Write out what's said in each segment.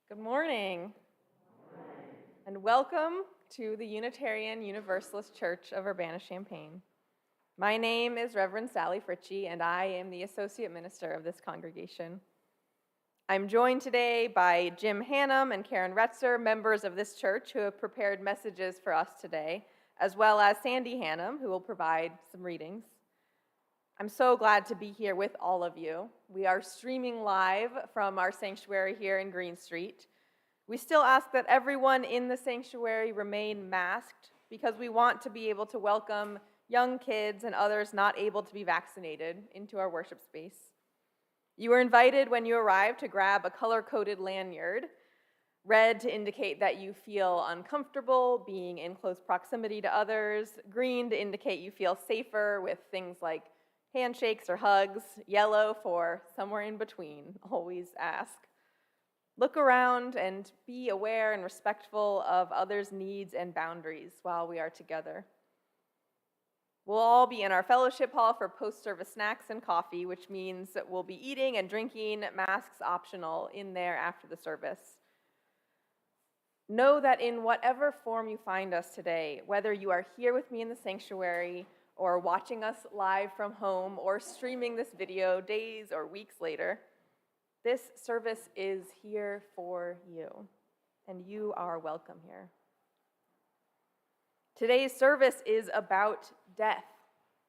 Good morning, and welcome to the Unitarian Universalist Church of Urbana-Champaign. My name is Reverend Sally Fritchie, and I am the Associate Minister of this congregation. I'm joined today by Jim Hannum and Karen Retzer, members of this church who have prepared messages for us today, as well as Sandy Hannum, who will provide some readings. I'm so glad to be here with all of you. We are streaming live from our sanctuary here in Green Street. We still ask that everyone in the sanctuary remain masked because we want to be able to welcome young kids and others not able to be vaccinated into our worship space. You are invited when you arrive to grab a color-coded lanyard, red to indicate that you feel uncomfortable being in close proximity to others, green to indicate you feel safer with things like handshakes or hugs, yellow for somewhere in between. Always ask. Look around and be aware and respectful of others' needs and boundaries while we are together. We'll all be in our fellowship hall for post-service snacks and coffee, which means that we'll be eating and drinking, masks optional, in there after the service. Know that in whatever form you find us today, whether you are here with me in the sanctuary or watching us live from home or streaming this video days or weeks later, this service is here for you, and you are welcome here. Today's service is about death,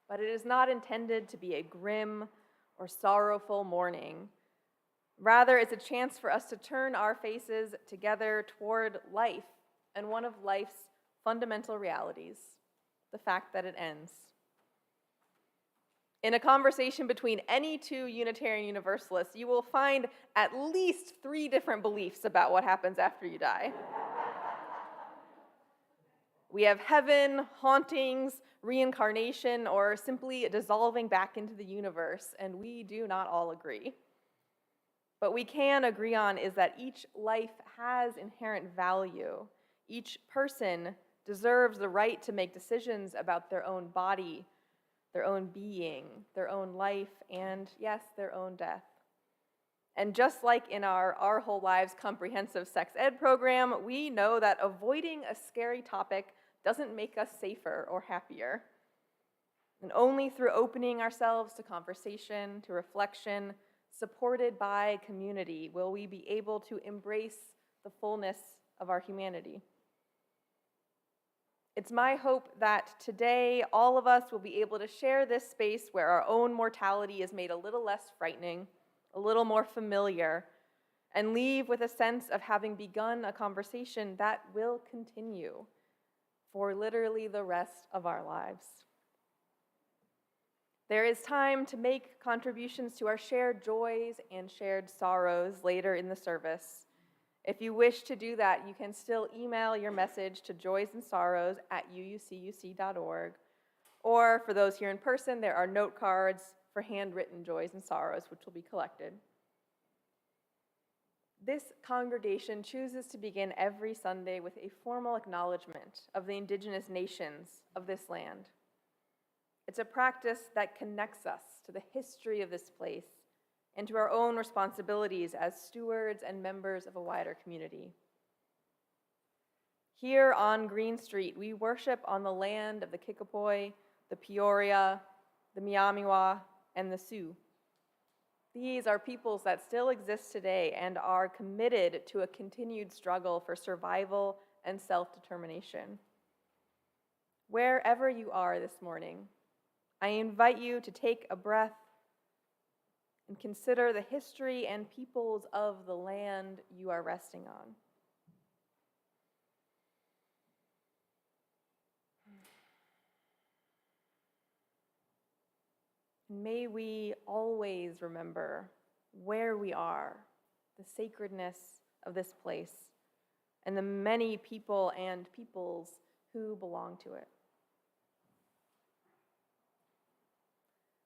but it is not intended to be a grim or sorrowful mourning. Rather, it's a chance for us to turn our faces together toward life and one of life's fundamental realities, the fact that it ends. In a conversation between any two Unitarian Universalists, you will find at least 3 different beliefs about what happens after you die. We have heaven, hauntings, reincarnation, or simply dissolving back into the universe, and we do not all agree. What we can agree on is that each life has inherent value. Each person deserves the right to make decisions about their own body, their own being, their own life, and yes, their own death. And just like in our Whole Lives comprehensive sex ed program, we know that avoiding a scary topic doesn't make us safer or happier. And only through opening ourselves to conversation, to reflection, supported by community, will we be able to embrace the fullness of our humanity. It's my hope that today all of us will be able to share this space where our own mortality is made a little less frightening, a little more familiar, and leave with a sense of having begun a conversation that will continue for literally the rest of our lives. There is time to make contributions to our shared joys and shared sorrows later in the service. If you wish to do that, you can still email your message to joysandsorrows@uucuc.org. Or for those here in person, there are note cards for handwritten joys and sorrows, which will be collected. This congregation chooses to begin every Sunday with a formal acknowledgement of the indigenous nations of this land. It's a practice that connects us to the history of this place and to our own responsibilities as stewards and members of a wider community. Here on Green Street, we worship on the land of the Kickapoo, the Peoria, the Miamiwa, and the Sioux. These are peoples that still exist today and are committed to a continued struggle for survival and self-determination. Wherever you are this morning, I invite you to take a breath and consider the history and peoples of the land you are resting on. May we always remember where we are, the sacredness of this place, and the many people and peoples who belong to it.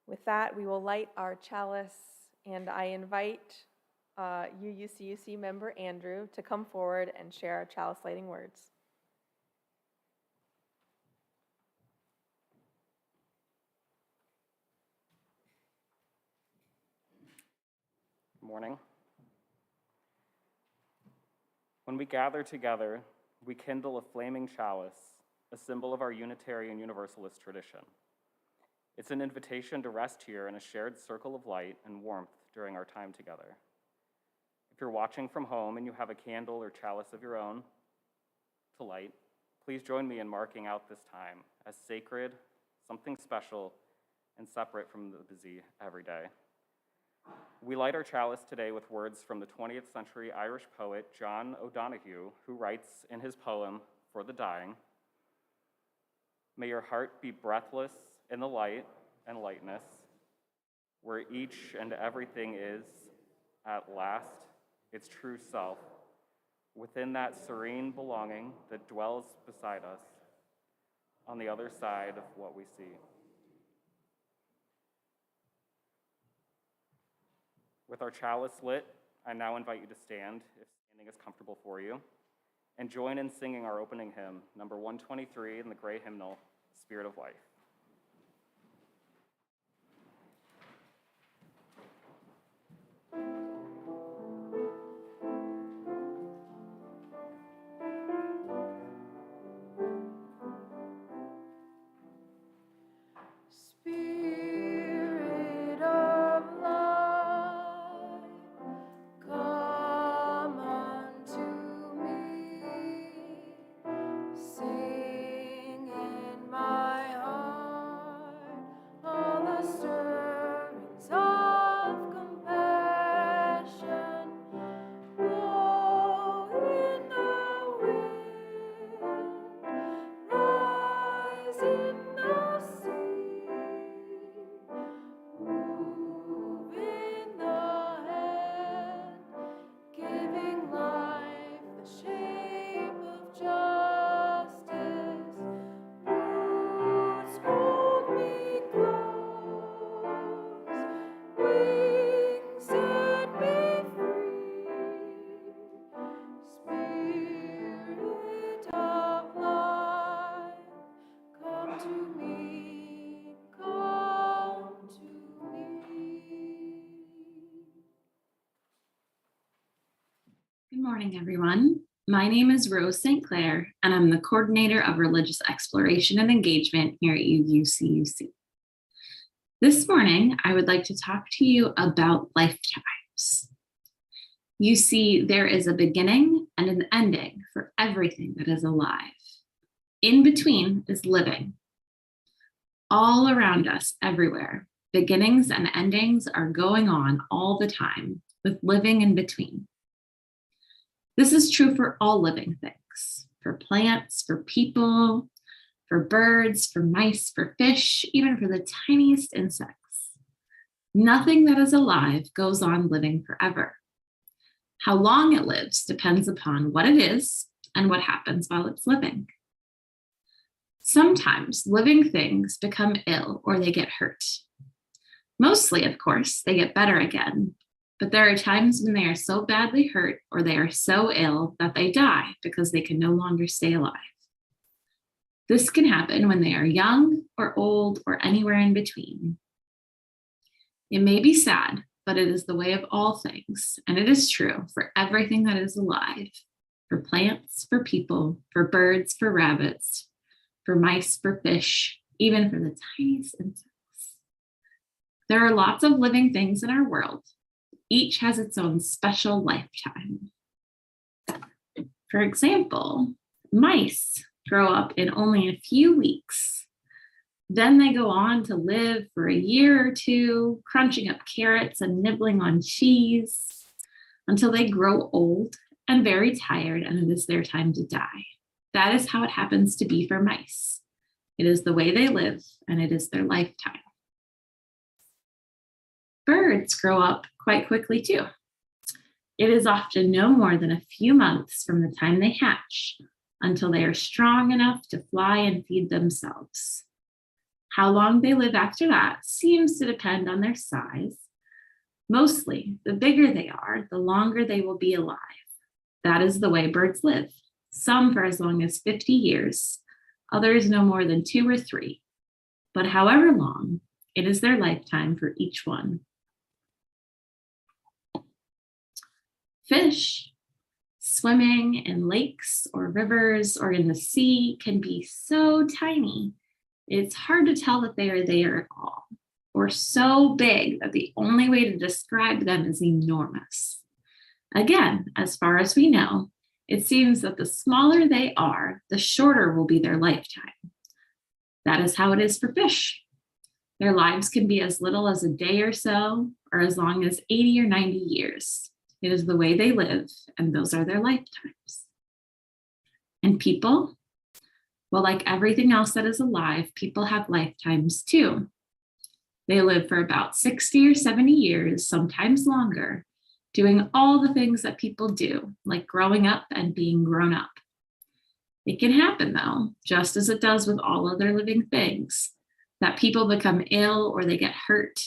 With that, we will light our chalice, and I invite UUCUC member Andrew to come forward and share our chalice lighting words. Good morning. When we gather together, we kindle a flaming chalice, a symbol of our Unitarian Universalist tradition. It's an invitation to rest here in a shared circle of light and warmth during our time together. If you're watching from home and you have a candle or chalice of your own to light, please join me in marking out this time as sacred, something special, and separate from the busy everyday. We light our chalice today with words from the 20th century Irish poet John O'Donoghue, who writes in his poem, For the Dying, "May your heart be breathless in the light and lightness, where each and everything is, at last, its true self, within that serene belonging that dwells beside us, on the other side of what we see." With our chalice lit, I now invite you to stand, if standing is comfortable for you, and join in singing our opening hymn, number 123 in the gray hymnal, Spirit of Life. Spirit of light, come unto me. Sing in my heart all the stirrings of compassion. Blow in the wind, rise in the sea, move in the hand, giving life the shape of justice. Roots hold me close, wings set me free. Spirit of life, come to me, come to me. Good morning, everyone. My name is Rose St. Clair, and I'm the coordinator of religious exploration and engagement here at UCUC. This morning, I would like to talk to you about lifetimes. You see, there is a beginning and an ending for everything that is alive. In between is living. All around us, everywhere, beginnings and endings are going on all the time, with living in between. This is true for all living things, for plants, for people, for birds, for mice, for fish, even for the tiniest insects. Nothing that is alive goes on living forever. How long it lives depends upon what it is and what happens while it's living. Sometimes living things become ill or they get hurt. Mostly, of course, they get better again. But there are times when they are so badly hurt or they are so ill that they die because they can no longer stay alive. This can happen when they are young or old or anywhere in between. It may be sad, but it is the way of all things, and it is true for everything that is alive, for plants, for people, for birds, for rabbits, for mice, for fish, even for the tiniest insects. There are lots of living things in our world. Each has its own special lifetime. For example, mice grow up in only a few weeks. Then they go on to live for a year or two, crunching up carrots and nibbling on cheese until they grow old and very tired, and it is their time to die. That is how it happens to be for mice. It is the way they live, and it is their lifetime. Birds grow up quite quickly too. It is often no more than a few months from the time they hatch until they are strong enough to fly and feed themselves. How long they live after that seems to depend on their size. Mostly, the bigger they are, the longer they will be alive. That is the way birds live, some for as long as 50 years, others no more than 2 or 3. But however long, it is their lifetime for each one. Fish Swimming in lakes or rivers or in the sea can be so tiny, it's hard to tell that they are there at all, or so big that the only way to describe them is enormous. Again, as far as we know, it seems that the smaller they are, the shorter will be their lifetime. That is how it is for fish. Their lives can be as little as a day or so, or as long as 80 or 90 years. It is the way they live, and those are their lifetimes. And people? Well, like everything else that is alive, people have lifetimes too. They live for about 60 or 70 years, sometimes longer, doing all the things that people do, like growing up and being grown up. It can happen, though, just as it does with all other living things, that people become ill or they get hurt.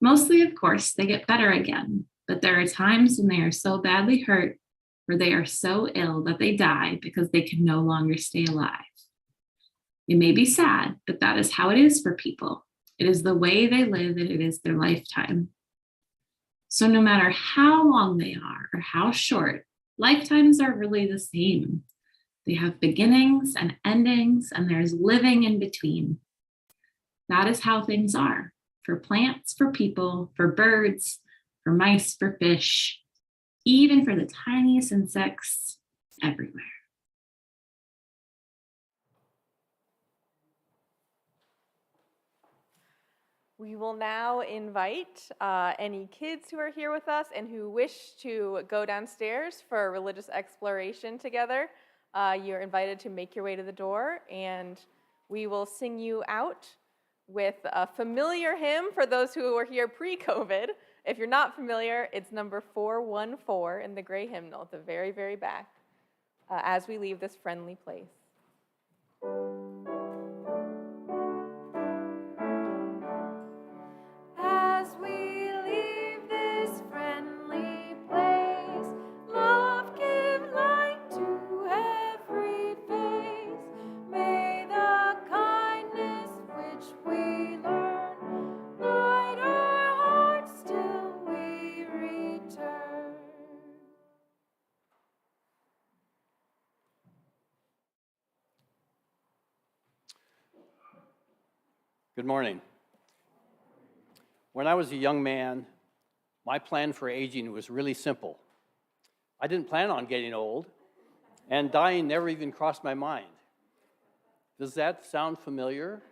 Mostly, of course, they get better again, but there are times when they are so badly hurt or they are so ill that they die because they can no longer stay alive. It may be sad, but that is how it is for people. It is the way they live and it is their lifetime. So no matter how long they are or how short, lifetimes are really the same. They have beginnings and endings, and there's living in between. That is how things are for plants, for people, for birds, for mice, for fish, even for the tiniest insects everywhere. We will now invite any kids who are here with us and who wish to go downstairs for a religious exploration together. You're invited to make your way to the door, and we will sing you out with a familiar hymn for those who were here pre-COVID. If you're not familiar, it's number 414 in the gray hymnal at the very, very back as we leave this friendly place. Good morning. When I was a young man, my plan for aging was really simple. I didn't plan on getting old, and dying never even crossed my mind. Does that sound familiar?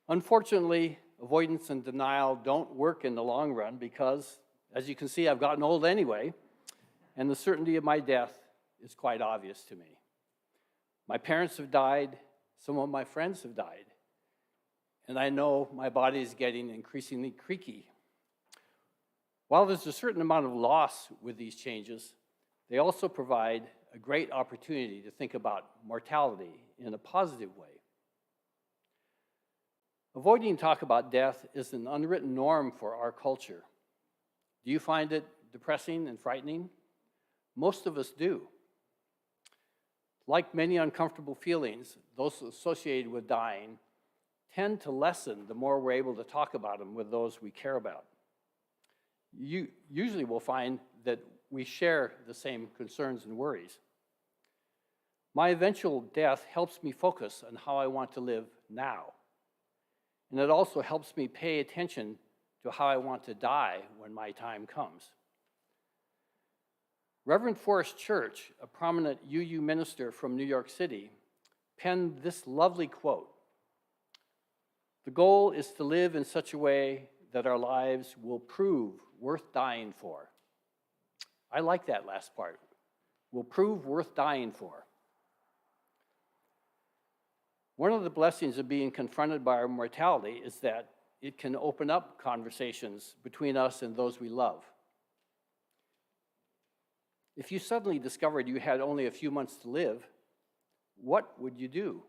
Unfortunately, avoidance and denial don't work in the long run because, as you can see, I've gotten old anyway, and the certainty of my death is quite obvious to me. My parents have died. Some of my friends have died, and I know my body is getting increasingly creaky. While there's a certain amount of loss with these changes, they also provide a great opportunity to think about mortality in a positive way. Avoiding talk about death is an unwritten norm for our culture. Do you find it depressing and frightening? Most of us do. Like many uncomfortable feelings, those associated with dying tend to lessen the more we're able to talk about them with those we care about. You usually will find that we share the same concerns and worries. My eventual death helps me focus on how I want to live now. And it also helps me pay attention to how I want to die when my time comes. Reverend Forrest Church, a prominent UU minister from New York City, penned this lovely quote: "The goal is to live in such a way that our lives will prove worth dying for." I like that last part. Will prove worth dying for. One of the blessings of being confronted by our mortality is that it can open up conversations between us and those we love. If you suddenly discovered you had only a few months to live, what would you do?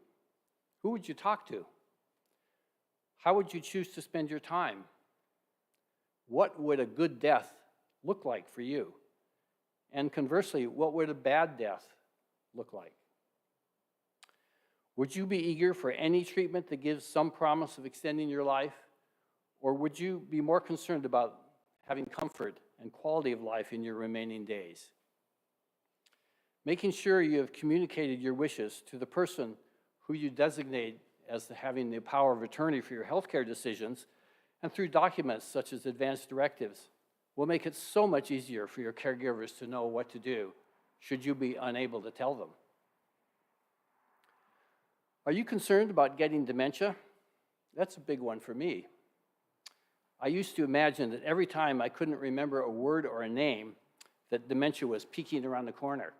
Who would you talk to? How would you choose to spend your time? What would a good death look like for you? And conversely, what would a bad death look like? Would you be eager for any treatment that gives some promise of extending your life? Or would you be more concerned about having comfort and quality of life in your remaining days. Making sure you have communicated your wishes to the person who you designate as having the power of attorney for your healthcare decisions, and through documents such as advance directives, will make it so much easier for your caregivers to know what to do should you be unable to tell them. Are you concerned about getting dementia? That's a big one for me. I used to imagine that every time I couldn't remember a word or a name, that dementia was peeking around the corner.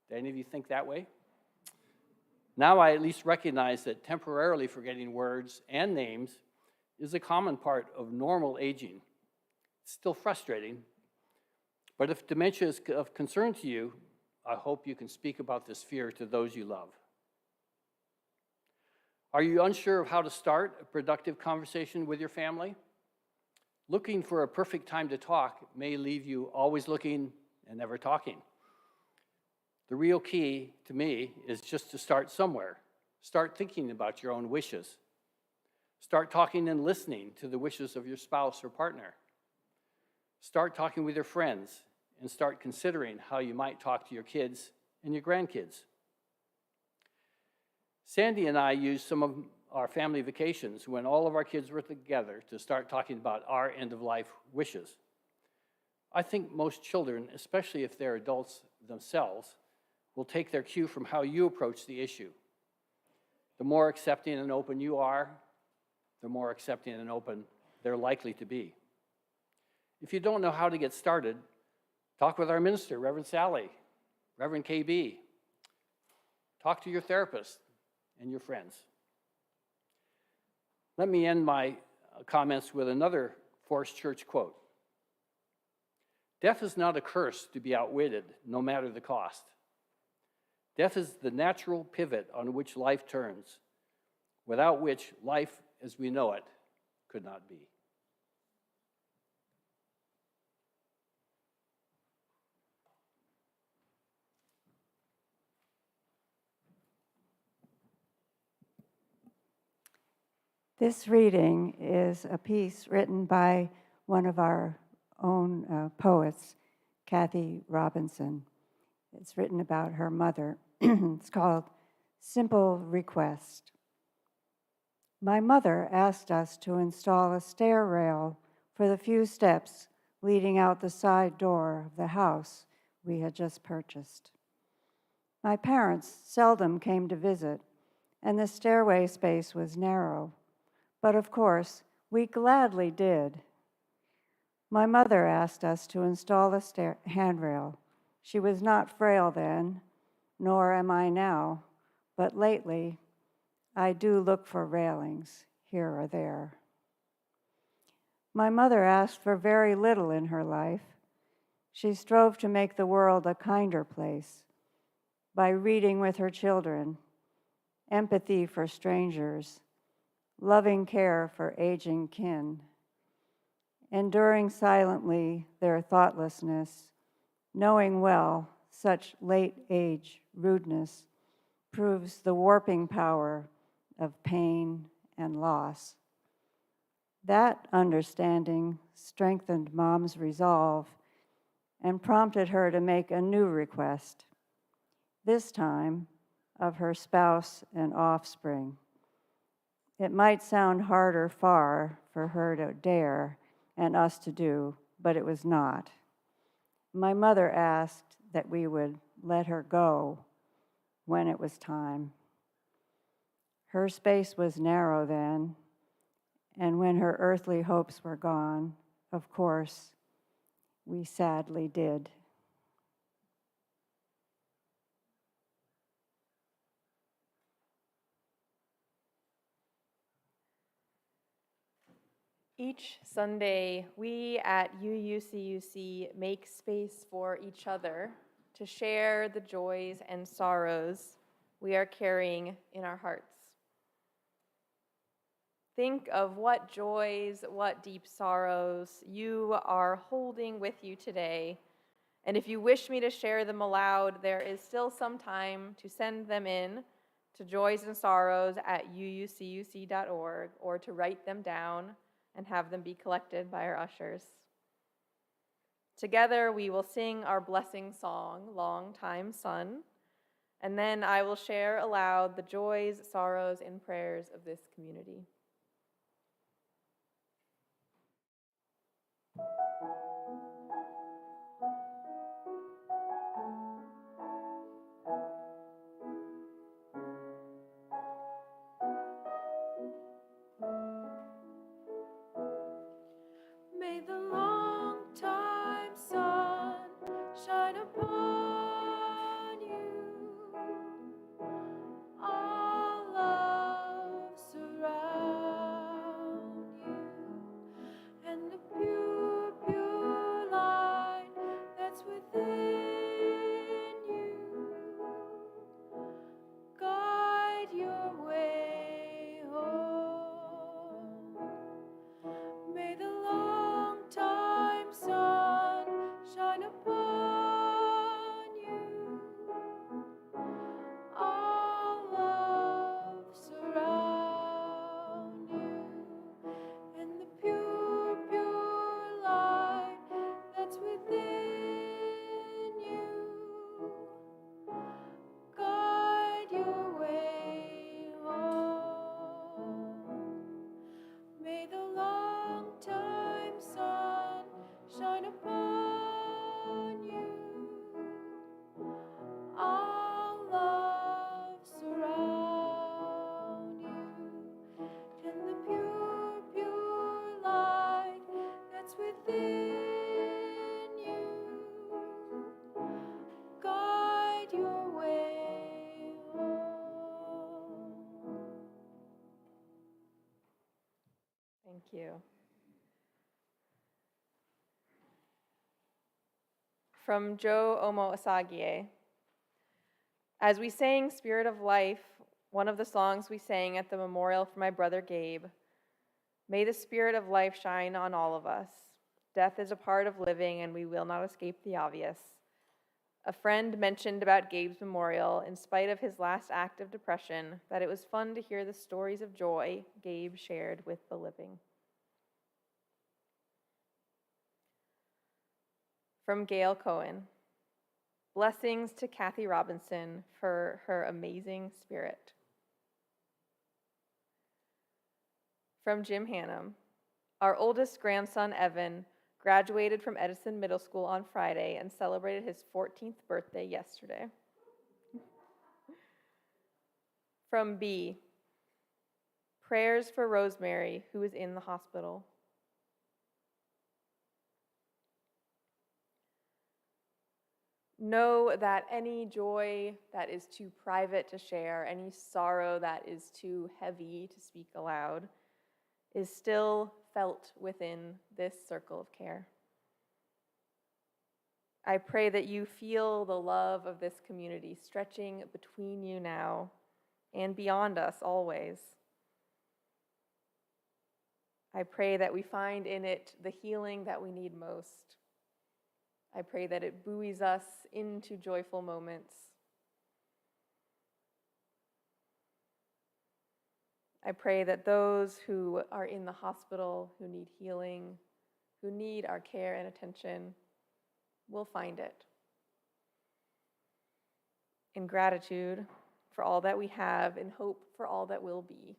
Do any of you think that way? Now I at least recognize that temporarily forgetting words and names is a common part of normal aging. It's still frustrating, but if dementia is of concern to you, I hope you can speak about this fear to those you love. Are you unsure of how to start a productive conversation with your family? Looking for a perfect time to talk may leave you always looking and never talking. The real key to me is just to start somewhere. Start thinking about your own wishes. Start talking and listening to the wishes of your spouse or partner. Start talking with your friends and start considering how you might talk to your kids and your grandkids. Sandy and I used some of our family vacations when all of our kids were together to start talking about our end-of-life wishes. I think most children, especially if they're adults themselves, will take their cue from how you approach the issue. The more accepting and open you are, the more accepting and open they're likely to be. If you don't know how to get started, talk with our minister, Reverend Sally, Reverend KB. Talk to your therapist and your friends. Let me end my comments with another Forest Church quote. Death is not a curse to be outwitted, no matter the cost. Death is the natural pivot on which life turns, without which life as we know it could not be. This reading is a piece written by one of our own poets, Kathy Robinson. It's written about her mother. It's called Simple Request. My mother asked us to install a stair rail for the few steps leading out the side door of the house we had just purchased. My parents seldom came to visit, and the stairway space was narrow. But of course, we gladly did. My mother asked us to install a handrail. She was not frail then, nor am I now, but lately, I do look for railings here or there. My mother asked for very little in her life. She strove to make the world a kinder place by reading with her children, empathy for strangers, loving care for aging kin, enduring silently their thoughtlessness, knowing well such late age rudeness proves the warping power of pain and loss. That understanding strengthened Mom's resolve and prompted her to make a new request, this time of her spouse and offspring. It might sound hard or far for her to dare and us to do, but it was not. My mother asked that we would let her go when it was time. Her space was narrow then, and when her earthly hopes were gone, of course, we sadly did. Each Sunday, we at UUCUC make space for each other to share the joys and sorrows we are carrying in our hearts. Think of what joys, what deep sorrows you are holding with you today. And if you wish me to share them aloud, there is still some time to send them in to joysandsorrows@uucuc.org or to write them down and have them be collected by our ushers. Together, we will sing our blessing song, Long Time Son, and then I will share aloud the joys, sorrows, and prayers of this community. May the long time sun shine upon you. All love surround you, and the pure, pure light that's within you guide your way home. May the long time sun shine upon you. All love surround you, and the pure, pure light that's within you guide your way home. May the long time sun shine upon you. All love surround you, and the pure, pure light that's within you guide your way home. Thank you. From Joe Omo Asagie. As we sang Spirit of Life, one of the songs we sang at the memorial for my brother Gabe, may the Spirit of life shine on all of us. Death is a part of living, and we will not escape the obvious. A friend mentioned about Gabe's memorial, in spite of his last act of depression, that it was fun to hear the stories of joy Gabe shared with the living. From Gail Cohen. Blessings to Kathy Robinson for her amazing spirit. From Jim Hannum. Our oldest grandson, Evan, graduated from Edison Middle School on Friday and celebrated his 14th birthday yesterday. From B. Prayers for Rosemary, who is in the hospital. Know that any joy that is too private to share, any sorrow that is too heavy to speak aloud, is still felt within this circle of care. I pray that you feel the love of this community stretching between you now and beyond us always. I pray that we find in it the healing that we need most. I pray that it buoys us into joyful moments. I pray that those who are in the hospital, who need healing, who need our care and attention, will find it. In gratitude for all that we have, in hope for all that will be,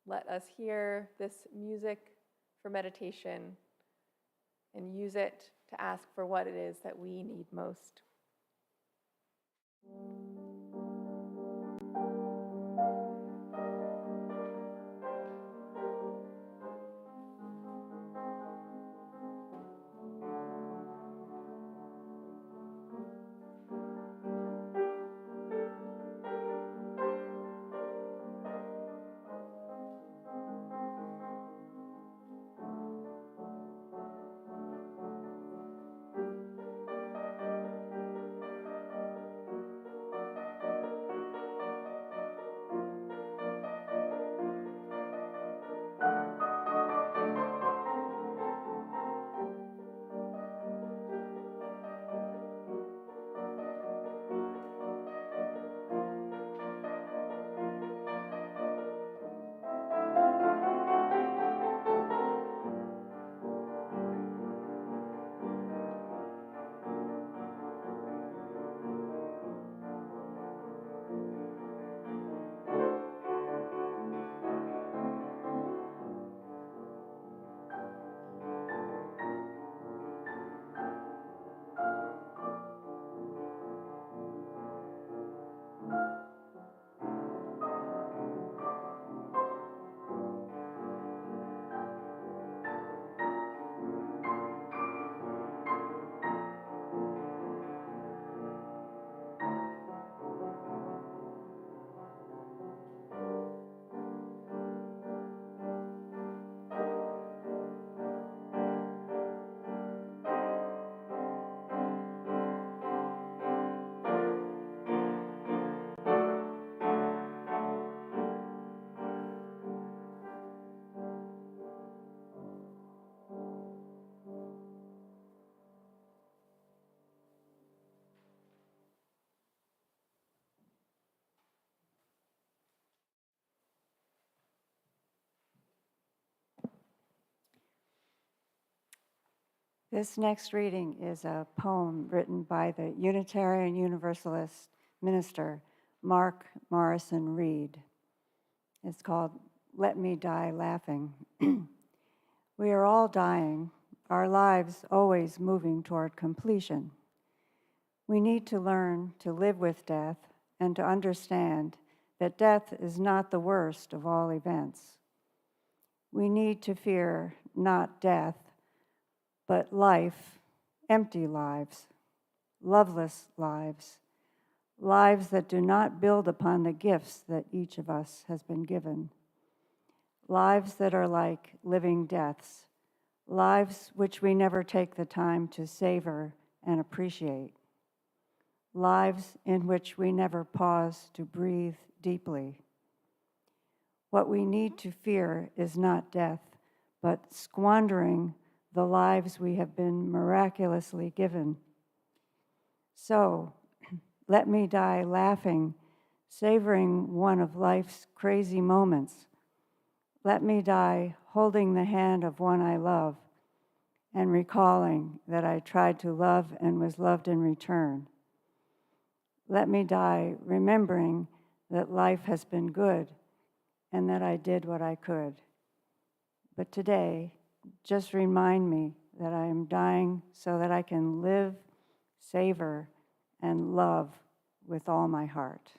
let us hear this music for meditation and use it to ask for what it is that we need most. This next reading is a poem written by the Unitarian Universalist minister Mark Morrison Reed. It's called Let Me Die Laughing. We are all dying, our lives always moving toward completion. We need to learn to live with death and to understand that death is not the worst of all events. We need to fear not death, but life, empty lives, loveless lives, lives that do not build upon the gifts that each of us has been given, lives that are like living deaths, lives which we never take the time to savor and appreciate, lives in which we never pause to breathe deeply. What we need to fear is not death, but squandering the lives we have been miraculously given. So, let me die laughing, savoring one of life's crazy moments. Let me die holding the hand of one I love and recalling that I tried to love and was loved in return. Let me die remembering that life has been good and that I did what I could. But today, just remind me that I am dying so that I can live, savor, and love with all my heart.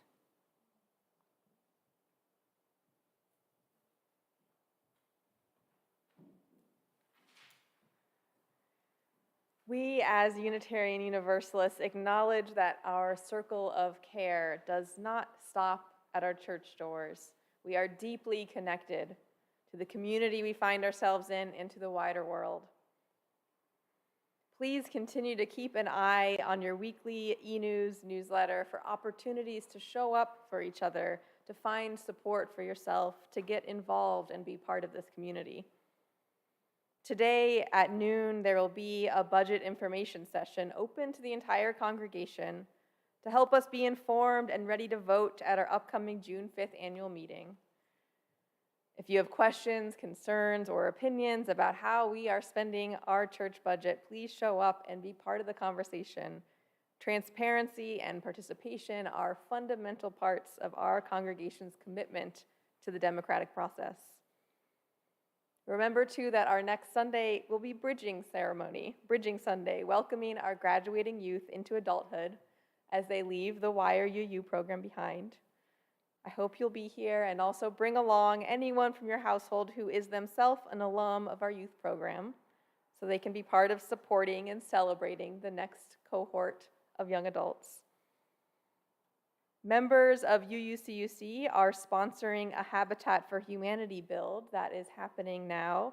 We, as Unitarian Universalists, acknowledge that our circle of care does not stop at our church doors. We are deeply connected to the community we find ourselves in and to the wider world. Please continue to keep an eye on your weekly e-news newsletter for opportunities to show up for each other, to find support for yourself, to get involved and be part of this community. Today at noon, there will be a budget information session open to the entire congregation to help us be informed and ready to vote at our upcoming June 5th annual meeting. If you have questions, concerns, or opinions about how we are spending our church budget, please show up and be part of the conversation. Transparency and participation are fundamental parts of our congregation's commitment to the democratic process. Remember, too, that our next Sunday will be Bridging Sunday, welcoming our graduating youth into adulthood as they leave the Wire UU program behind. I hope you'll be here and also bring along anyone from your household who is themselves an alum of our youth program so they can be part of supporting and celebrating the next cohort of young adults. Members of UUCUC are sponsoring a Habitat for Humanity build that is happening now.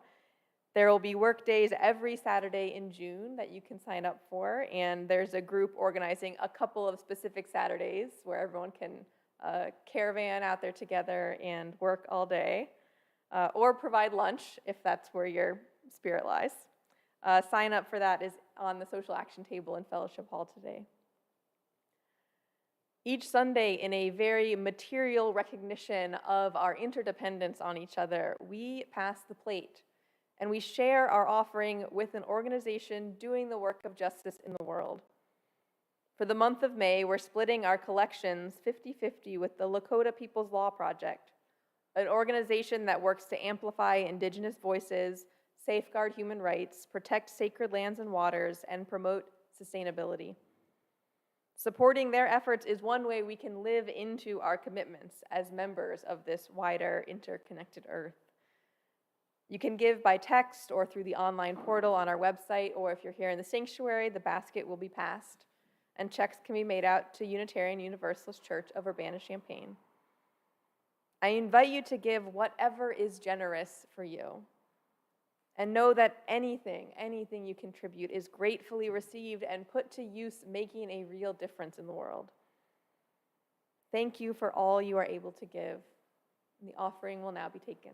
There will be work days every Saturday in June that you can sign up for, and there's a group organizing a couple of specific Saturdays where everyone can caravan out there together and work all day, or provide lunch if that's where your spirit lies. Sign up for that is on the social action table in Fellowship Hall today. Each Sunday, in a very material recognition of our interdependence on each other, we pass the plate and we share our offering with an organization doing the work of justice in the world. For the month of May, we're splitting our collections 50-50 with the Lakota People's Law Project, an organization that works to amplify Indigenous voices, safeguard human rights, protect sacred lands and waters, and promote sustainability. Supporting their efforts is one way we can live into our commitments as members of this wider, interconnected earth. You can give by text or through the online portal on our website, or if you're here in the sanctuary, the basket will be passed, and checks can be made out to Unitarian Universalist Church of Urbana-Champaign. I invite you to give whatever is generous for you. And know that anything you contribute is gratefully received and put to use, making a real difference in the world. Thank you for all you are able to give. The offering will now be taken.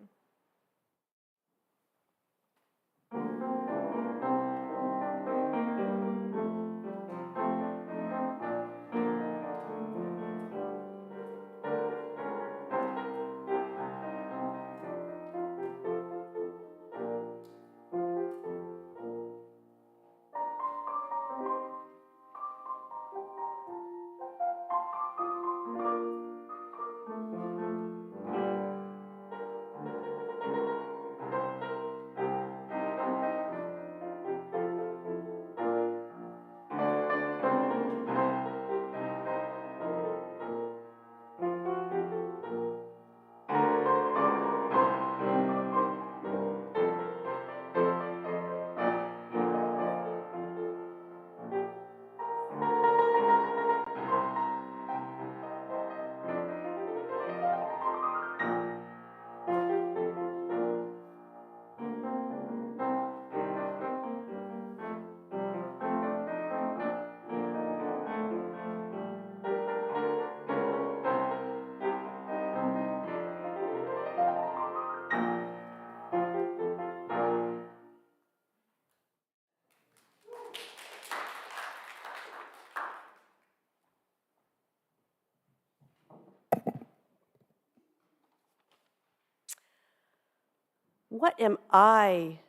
What am I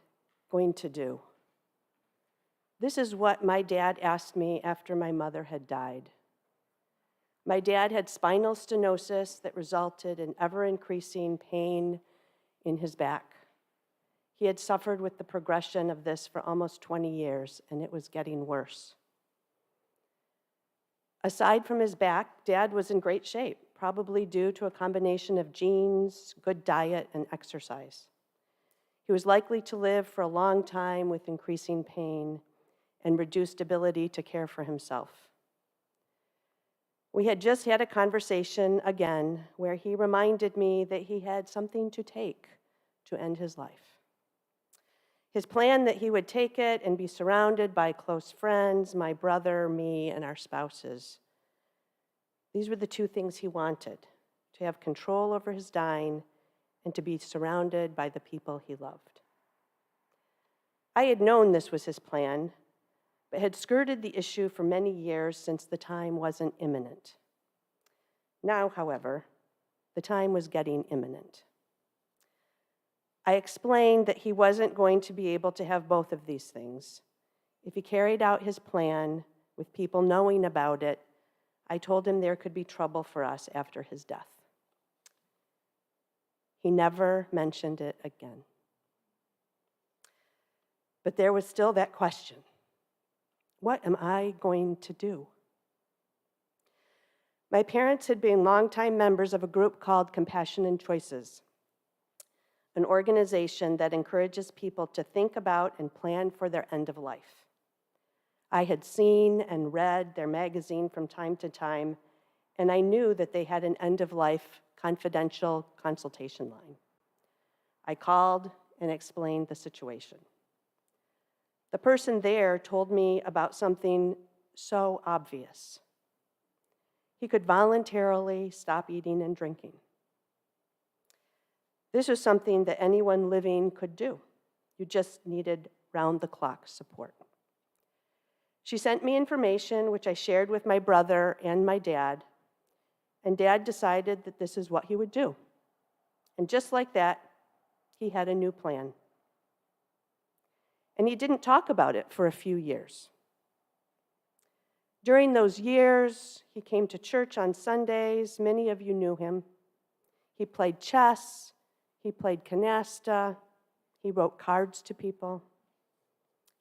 going to do? This is what my dad asked me after my mother had died. My dad had spinal stenosis that resulted in ever-increasing pain in his back. He had suffered with the progression of this for almost 20 years, and it was getting worse. Aside from his back, Dad was in great shape, probably due to a combination of genes, good diet, and exercise. He was likely to live for a long time with increasing pain and reduced ability to care for himself. We had just had a conversation again where he reminded me that he had something to take to end his life. His plan that he would take it and be surrounded by close friends, my brother, me, and our spouses. These were the two things he wanted, to have control over his dying and to be surrounded by the people he loved. I had known this was his plan, but had skirted the issue for many years since the time wasn't imminent. Now, however, the time was getting imminent. I explained that he wasn't going to be able to have both of these things. If he carried out his plan with people knowing about it, I told him there could be trouble for us after his death. He never mentioned it again. But there was still that question. What am I going to do? My parents had been longtime members of a group called Compassion and Choices, an organization that encourages people to think about and plan for their end of life. I had seen and read their magazine from time to time, and I knew that they had an end-of-life confidential consultation line. I called and explained the situation. The person there told me about something so obvious. He could voluntarily stop eating and drinking. This was something that anyone living could do. You just needed round-the-clock support. She sent me information, which I shared with my brother and my dad, and Dad decided that this is what he would do. And just like that, he had a new plan. And he didn't talk about it for a few years. During those years, he came to church on Sundays. Many of you knew him. He played chess. He played canasta. He wrote cards to people.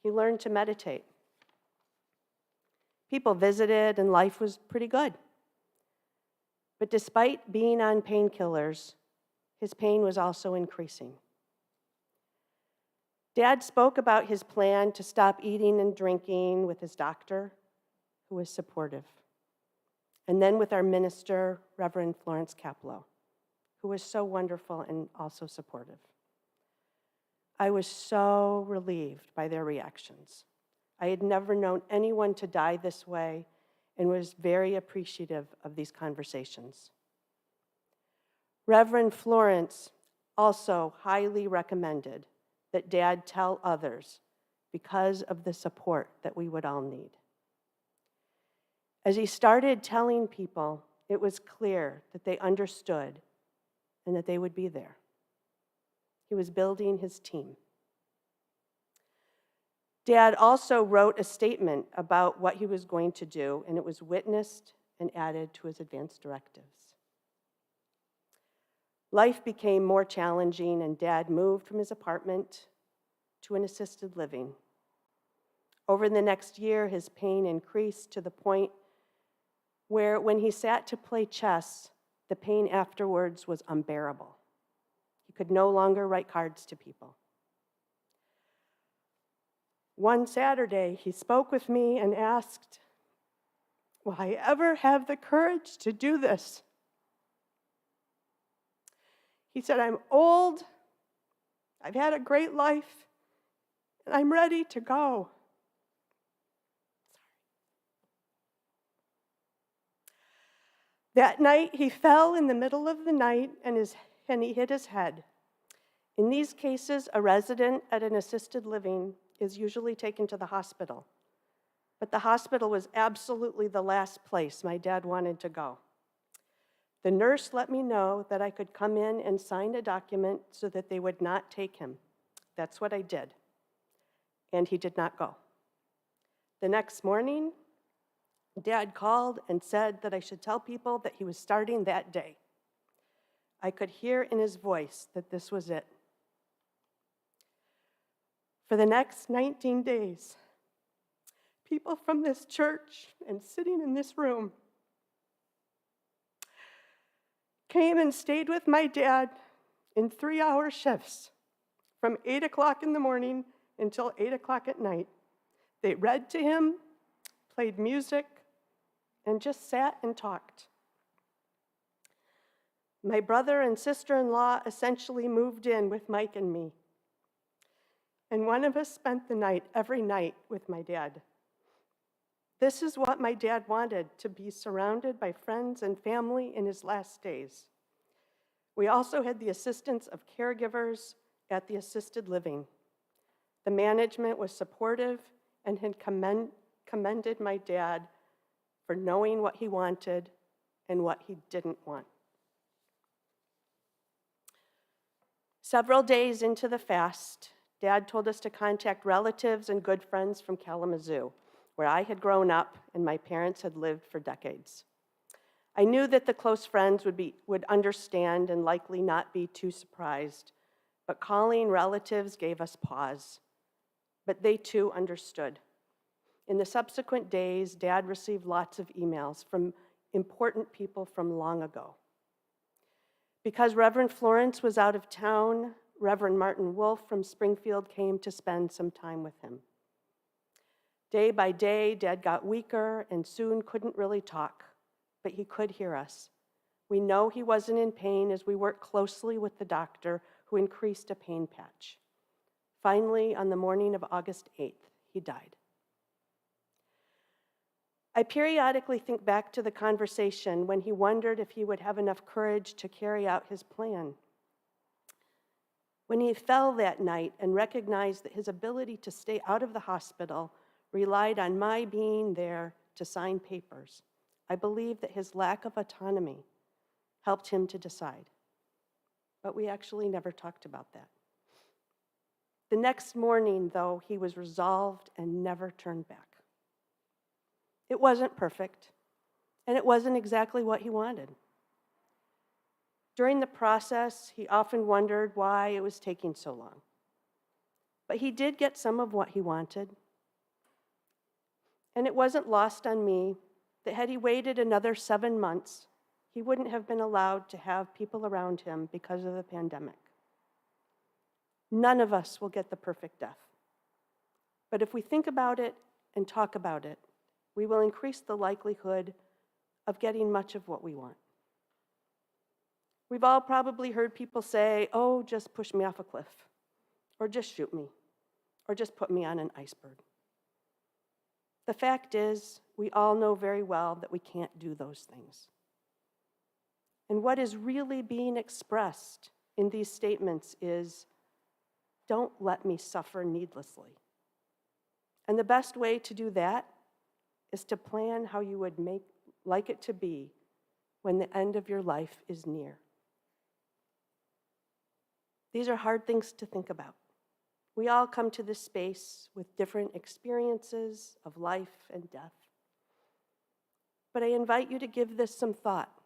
He learned to meditate. People visited, and life was pretty good. But despite being on painkillers, his pain was also increasing. Dad spoke about his plan to stop eating and drinking with his doctor, who was supportive, and then with our minister, Reverend Florence Caplow, who was so wonderful and also supportive. I was so relieved by their reactions. I had never known anyone to die this way and was very appreciative of these conversations. Reverend Florence also highly recommended that Dad tell others because of the support that we would all need. As he started telling people, it was clear that they understood and that they would be there. He was building his team. Dad also wrote a statement about what he was going to do, and it was witnessed and added to his advance directives. Life became more challenging, and Dad moved from his apartment to an assisted living. Over the next year, his pain increased to the point where when he sat to play chess, the pain afterwards was unbearable. He could no longer write cards to people. One Saturday, he spoke with me and asked, "Will I ever have the courage to do this?" He said, "I'm old, I've had a great life, and I'm ready to go." That night, he fell in the middle of the night and he hit his head. In these cases, a resident at an assisted living is usually taken to the hospital. But the hospital was absolutely the last place my dad wanted to go. The nurse let me know that I could come in and sign a document so that they would not take him. That's what I did. And he did not go. The next morning, Dad called and said that I should tell people that he was starting that day. I could hear in his voice that this was it. For the next 19 days, people from this church and sitting in this room came and stayed with my dad in 3-hour shifts from 8 o'clock in the morning until 8 o'clock at night. They read to him, played music, and just sat and talked. My brother and sister-in-law essentially moved in with Mike and me. And one of us spent the night every night with my dad. This is what my dad wanted, to be surrounded by friends and family in his last days. We also had the assistance of caregivers at the assisted living. The management was supportive and had commended my dad for knowing what he wanted and what he didn't want. Several days into the fast, Dad told us to contact relatives and good friends from Kalamazoo, where I had grown up and my parents had lived for decades. I knew that the close friends would understand and likely not be too surprised, but calling relatives gave us pause. But they too understood. In the subsequent days, Dad received lots of emails from important people from long ago. Because Reverend Florence was out of town, Reverend Martin Wolf from Springfield came to spend some time with him. Day by day, Dad got weaker and soon couldn't really talk, but he could hear us. We know he wasn't in pain as we worked closely with the doctor who increased a pain patch. Finally, on the morning of August 8th, he died. I periodically think back to the conversation when he wondered if he would have enough courage to carry out his plan. When he fell that night and recognized that his ability to stay out of the hospital relied on my being there to sign papers, I believe that his lack of autonomy helped him to decide. But we actually never talked about that. The next morning, though, he was resolved and never turned back. It wasn't perfect, and it wasn't exactly what he wanted. During the process, he often wondered why it was taking so long. But he did get some of what he wanted. And it wasn't lost on me that had he waited another 7 months, he wouldn't have been allowed to have people around him because of the pandemic. None of us will get the perfect death. But if we think about it and talk about it, we will increase the likelihood of getting much of what we want. We've all probably heard people say, "Oh, just push me off a cliff," or "just shoot me," or "just put me on an iceberg." The fact is, we all know very well that we can't do those things. And what is really being expressed in these statements is, don't let me suffer needlessly. And the best way to do that is to plan how you would like it to be when the end of your life is near. These are hard things to think about. We all come to this space with different experiences of life and death. But I invite you to give this some thought.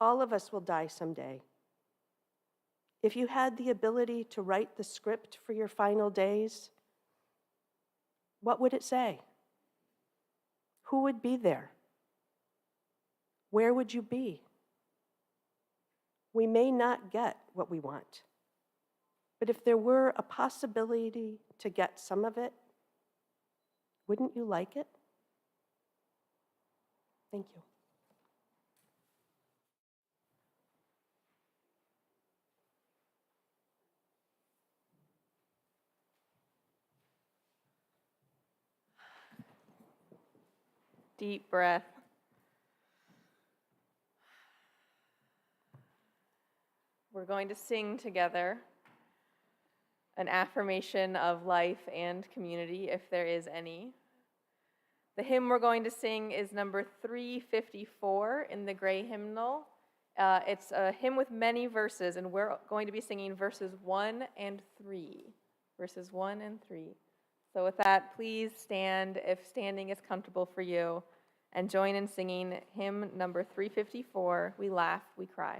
All of us will die someday. If you had the ability to write the script for your final days, what would it say? Who would be there? Where would you be? We may not get what we want, but if there were a possibility to get some of it, wouldn't you like it? Thank you. Deep breath. We're going to sing together an affirmation of life and community, if there is any. The hymn we're going to sing is number 354 in the gray hymnal. It's a hymn with many verses, and we're going to be singing verses 1 and 3. Verses 1 and 3. So with that, please stand if standing is comfortable for you, and join in singing hymn number 354, We Laugh, We Cry.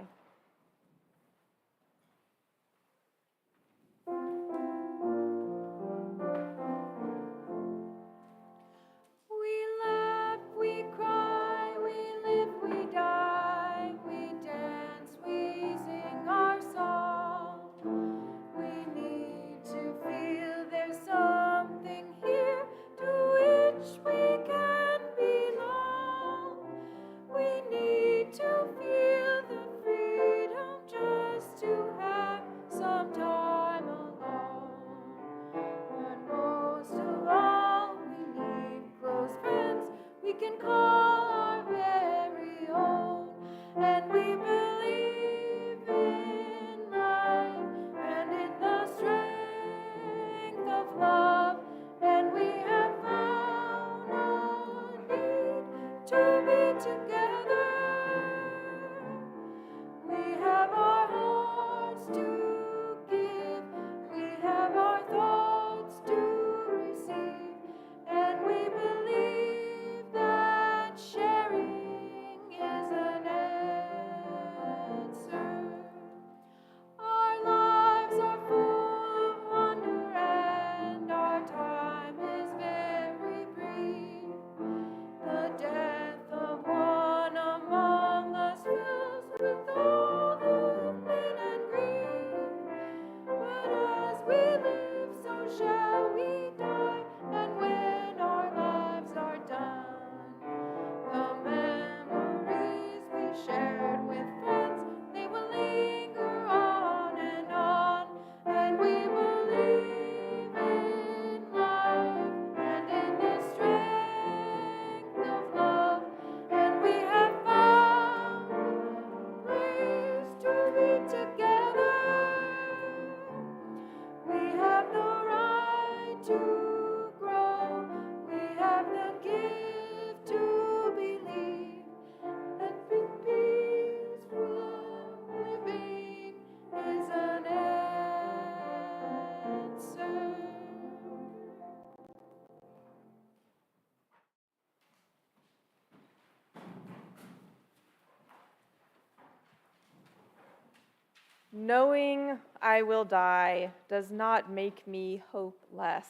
Knowing I will die does not make me hopeless.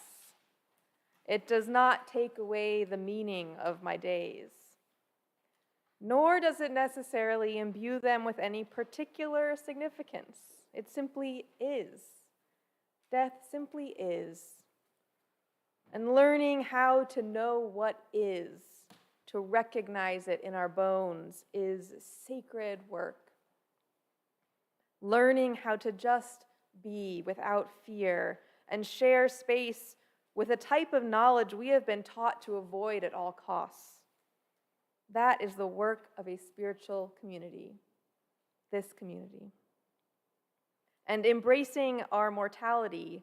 It does not take away the meaning of my days, nor does it necessarily imbue them with any particular significance. It simply is. Death simply is. And learning how to know what is, to recognize it in our bones, is sacred work. Learning how to just be without fear and share space with a type of knowledge we have been taught to avoid at all costs. That is the work of a spiritual community, this community. And embracing our mortality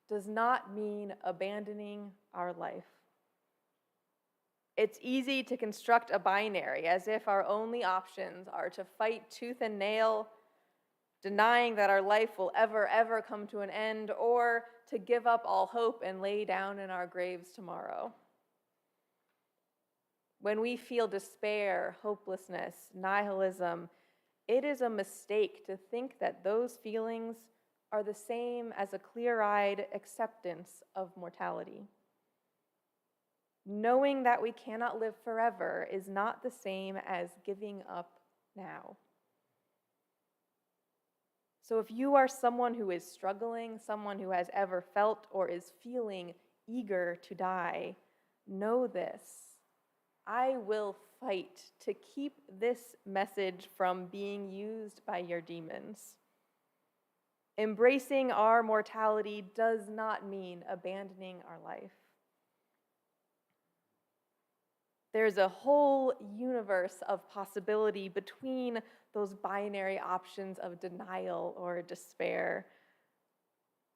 does not mean abandoning our life. It's easy to construct a binary as if our only options are to fight tooth and nail, denying that our life will ever come to an end, or to give up all hope and lay down in our graves tomorrow. When we feel despair, hopelessness, nihilism, it is a mistake to think that those feelings are the same as a clear-eyed acceptance of mortality. Knowing that we cannot live forever is not the same as giving up now. So if you are someone who is struggling, someone who has ever felt or is feeling eager to die, know this. I will fight to keep this message from being used by your demons. Embracing our mortality does not mean abandoning our life. There's a whole universe of possibility between those binary options of denial or despair.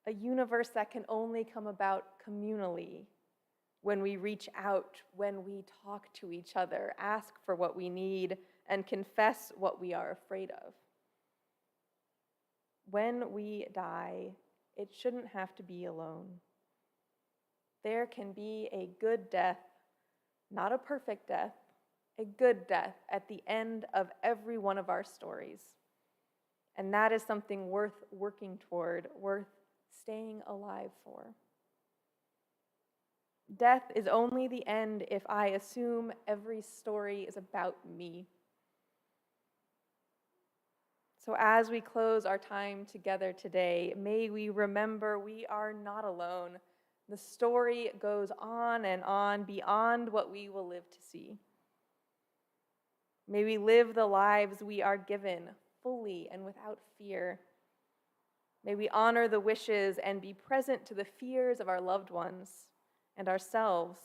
A universe that can only come about communally when we reach out, when we talk to each other, ask for what we need, and confess what we are afraid of. When we die, it shouldn't have to be alone. There can be a good death, not a perfect death, a good death at the end of every one of our stories. And that is something worth working toward, worth staying alive for. Death is only the end if I assume every story is about me. So as we close our time together today, may we remember we are not alone. The story goes on and on beyond what we will live to see. May we live the lives we are given fully and without fear. May we honor the wishes and be present to the fears of our loved ones and ourselves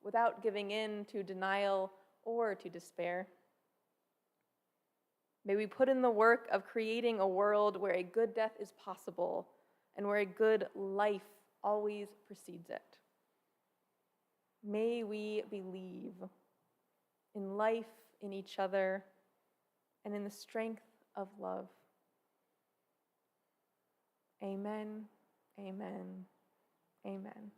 without giving in to denial or to despair. May we put in the work of creating a world where a good death is possible and where a good life always precedes it. May we believe in life, in each other, and in the strength of love. Amen, amen, amen.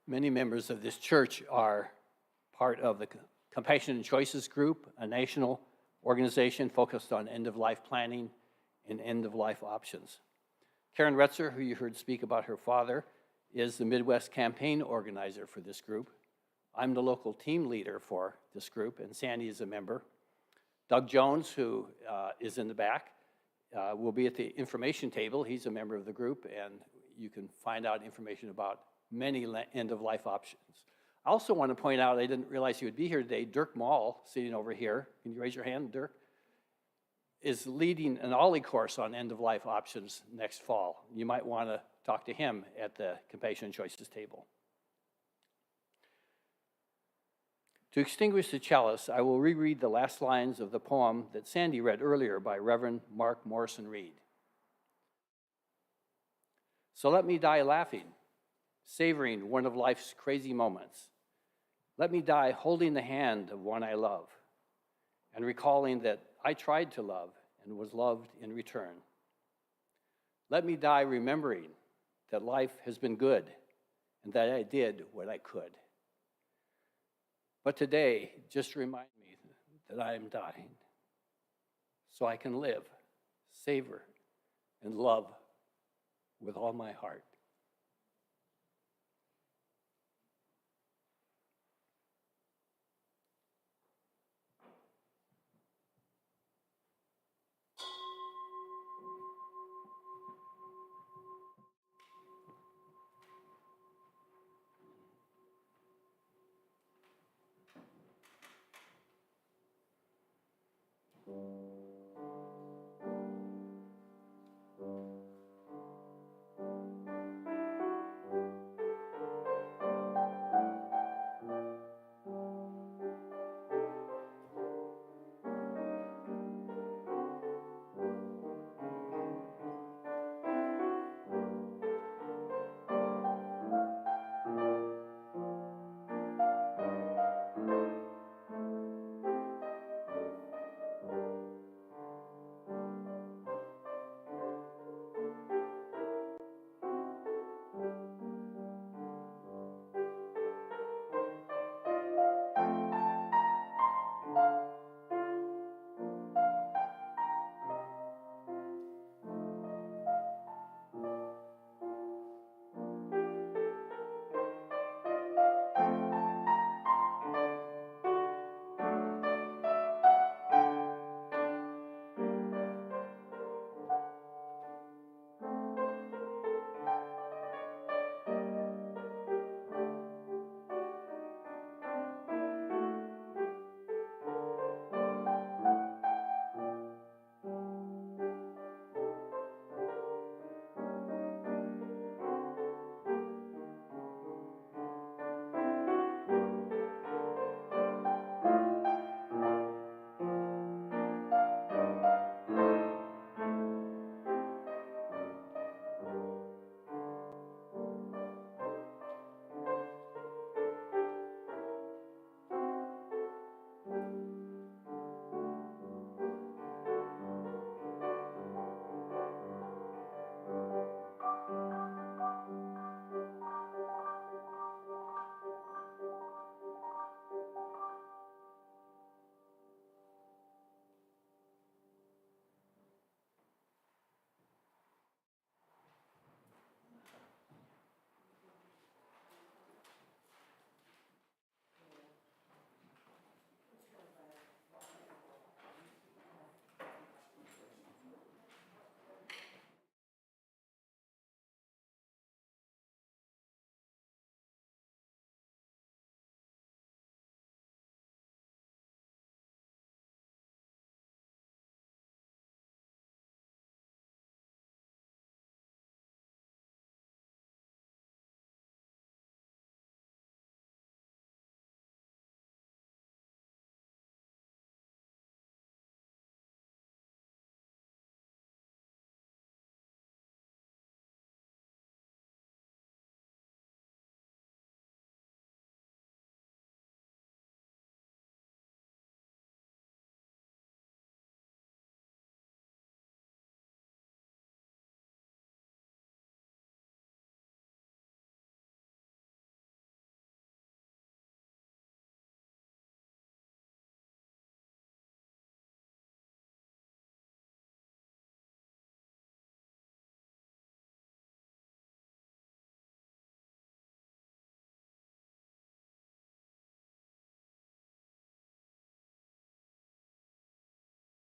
Many members of this church are part of the Compassion and Choices Group, a national organization focused on end-of-life planning and end-of-life options. Karen Retzer, who you heard speak about her father, is the Midwest campaign organizer for this group. I'm the local team leader for this group, and Sandy is a member. Doug Jones, who is in the back, will be at the information table. He's a member of the group, and you can find out information about many end-of-life options. I also want to point out, I didn't realize you would be here today, Dirk Mall, sitting over here. Can you raise your hand, Dirk? Is leading an OLLI course on end-of-life options next fall. You might want to talk to him at the Compassion and Choices table. To extinguish the chalice, I will reread the last lines of the poem that Sandy read earlier by Reverend Mark Morrison Reed. So let me die laughing, savoring one of life's crazy moments. Let me die holding the hand of one I love and recalling that I tried to love and was loved in return. Let me die remembering that life has been good and that I did what I could. But today, just remind me that I am dying so I can live, savor, and love with all my heart.